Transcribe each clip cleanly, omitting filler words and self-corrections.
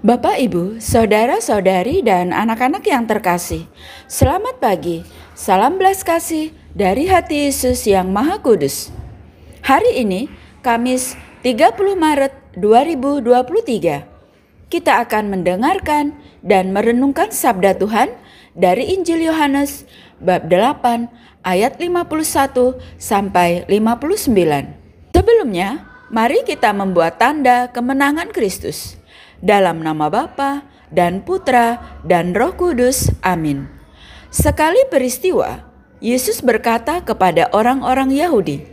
Bapak, Ibu, saudara-saudari, dan anak-anak yang terkasih, selamat pagi. Salam belas kasih dari hati Yesus yang Maha Kudus. Hari ini, Kamis 30 Maret 2023, kita akan mendengarkan dan merenungkan sabda Tuhan dari Injil Yohanes bab 8 ayat 51 sampai 59. Sebelumnya, mari kita membuat tanda kemenangan Kristus. Dalam nama Bapa dan Putra dan Roh Kudus. Amin. Sekali peristiwa, Yesus berkata kepada orang-orang Yahudi,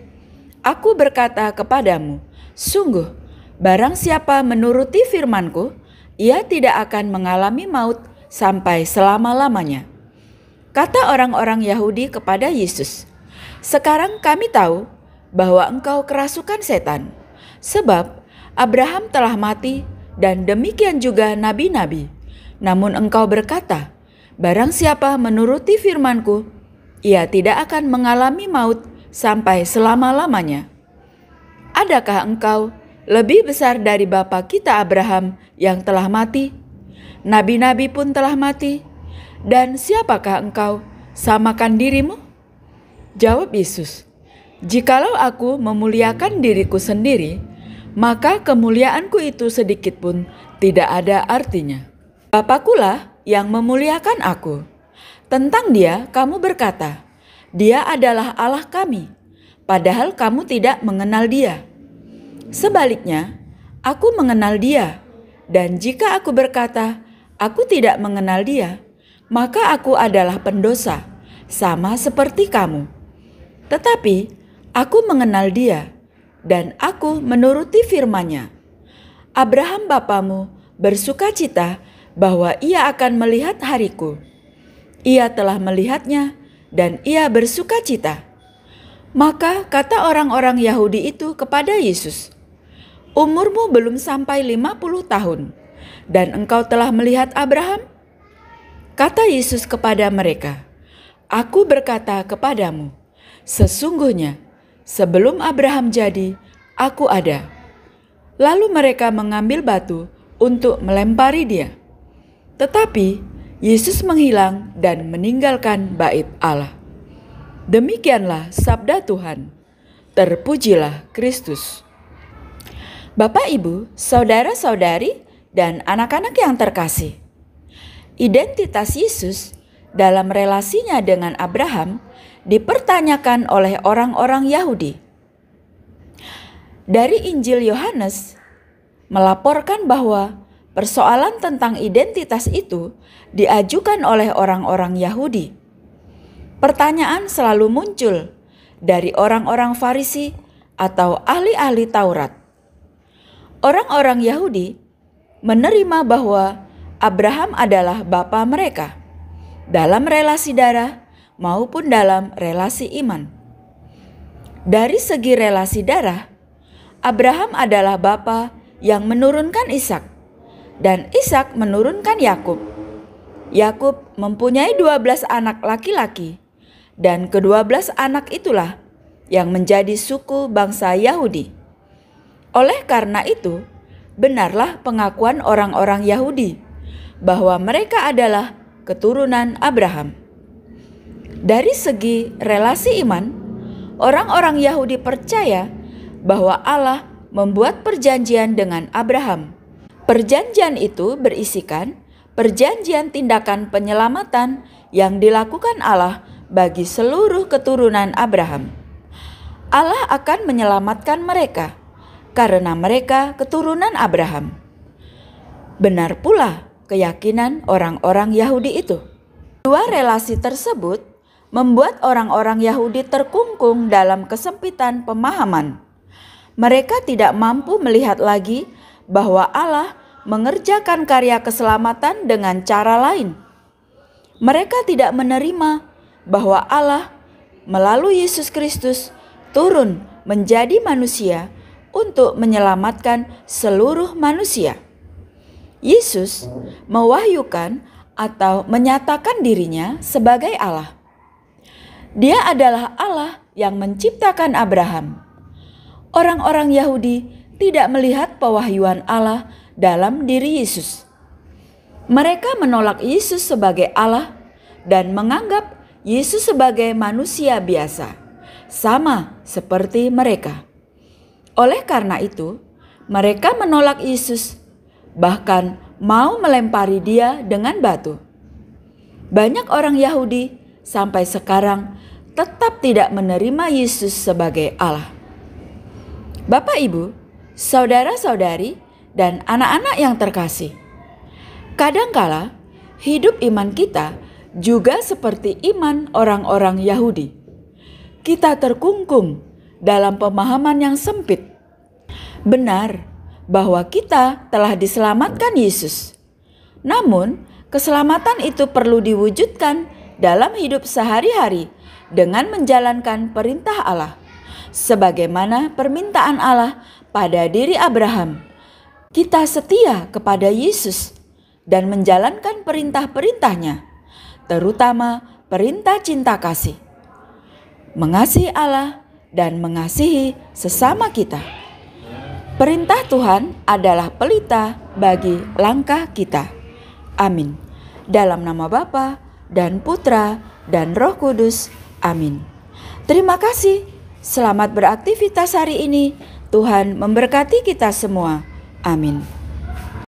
"Aku berkata kepadamu, sungguh, barang siapa menuruti firman-Ku, ia tidak akan mengalami maut sampai selama-lamanya." Kata orang-orang Yahudi kepada Yesus, "Sekarang kami tahu bahwa engkau kerasukan setan, sebab Abraham telah mati dan demikian juga nabi-nabi. Namun engkau berkata, barang siapa menuruti firman-Ku, ia tidak akan mengalami maut sampai selama-lamanya. Adakah engkau lebih besar dari bapa kita Abraham yang telah mati? Nabi-nabi pun telah mati. Dan siapakah engkau samakan dirimu?" Jawab Yesus, "Jikalau aku memuliakan diriku sendiri, maka kemuliaanku itu sedikit pun tidak ada artinya. Bapakulah yang memuliakan aku. Tentang dia kamu berkata, dia adalah Allah kami, padahal kamu tidak mengenal dia. Sebaliknya, aku mengenal dia, dan jika aku berkata, aku tidak mengenal dia, maka aku adalah pendosa, sama seperti kamu. Tetapi aku mengenal dia, dan aku menuruti firman-Nya. Abraham bapamu bersukacita bahwa ia akan melihat hariku. Ia telah melihatnya dan ia bersukacita." Maka kata orang-orang Yahudi itu kepada Yesus, "Umurmu belum sampai 50 tahun, dan engkau telah melihat Abraham?" Kata Yesus kepada mereka, "Aku berkata kepadamu, sesungguhnya sebelum Abraham jadi, aku ada." Lalu mereka mengambil batu untuk melempari dia. Tetapi Yesus menghilang dan meninggalkan bait Allah. Demikianlah sabda Tuhan. Terpujilah Kristus. Bapak, Ibu, saudara-saudari, dan anak-anak yang terkasih, identitas Yesus dalam relasinya dengan Abraham dipertanyakan oleh orang-orang Yahudi. Dari Injil Yohanes melaporkan bahwa persoalan tentang identitas itu diajukan oleh orang-orang Yahudi. Pertanyaan selalu muncul dari orang-orang Farisi atau ahli-ahli Taurat. Orang-orang Yahudi menerima bahwa Abraham adalah bapa mereka dalam relasi darah maupun dalam relasi iman. Dari segi relasi darah, Abraham adalah bapa yang menurunkan Ishak, dan Ishak menurunkan Yakub. Yakub mempunyai 12 anak laki-laki, dan ke-12 anak itulah yang menjadi suku bangsa Yahudi. Oleh karena itu, benarlah pengakuan orang-orang Yahudi bahwa mereka adalah keturunan Abraham. Dari segi relasi iman, orang-orang Yahudi percaya bahwa Allah membuat perjanjian dengan Abraham. Perjanjian itu berisikan perjanjian tindakan penyelamatan yang dilakukan Allah bagi seluruh keturunan Abraham. Allah akan menyelamatkan mereka karena mereka keturunan Abraham. Benar pula keyakinan orang-orang Yahudi itu. Dua relasi tersebut membuat orang-orang Yahudi terkungkung dalam kesempitan pemahaman. Mereka tidak mampu melihat lagi bahwa Allah mengerjakan karya keselamatan dengan cara lain. Mereka tidak menerima bahwa Allah melalui Yesus Kristus turun menjadi manusia untuk menyelamatkan seluruh manusia. Yesus mewahyukan atau menyatakan dirinya sebagai Allah. Dia adalah Allah yang menciptakan Abraham. Orang-orang Yahudi tidak melihat pewahyuan Allah dalam diri Yesus. Mereka menolak Yesus sebagai Allah dan menganggap Yesus sebagai manusia biasa, sama seperti mereka. Oleh karena itu, mereka menolak Yesus, bahkan mau melempari dia dengan batu. Banyak orang Yahudi sampai sekarang tetap tidak menerima Yesus sebagai Allah. Bapak, Ibu, saudara-saudari, dan anak-anak yang terkasih, kadangkala hidup iman kita juga seperti iman orang-orang Yahudi. Kita terkungkung dalam pemahaman yang sempit. Benar bahwa kita telah diselamatkan Yesus. Namun, keselamatan itu perlu diwujudkan dalam hidup sehari-hari dengan menjalankan perintah Allah, sebagaimana permintaan Allah pada diri Abraham. Kita setia kepada Yesus dan menjalankan perintah-perintahnya, terutama perintah cinta kasih, mengasihi Allah dan mengasihi sesama kita. Perintah Tuhan adalah pelita bagi langkah kita. Amin. Dalam nama Bapa dan Putra dan Roh Kudus. Amin. Terima kasih. Selamat beraktivitas hari ini. Tuhan memberkati kita semua. Amin.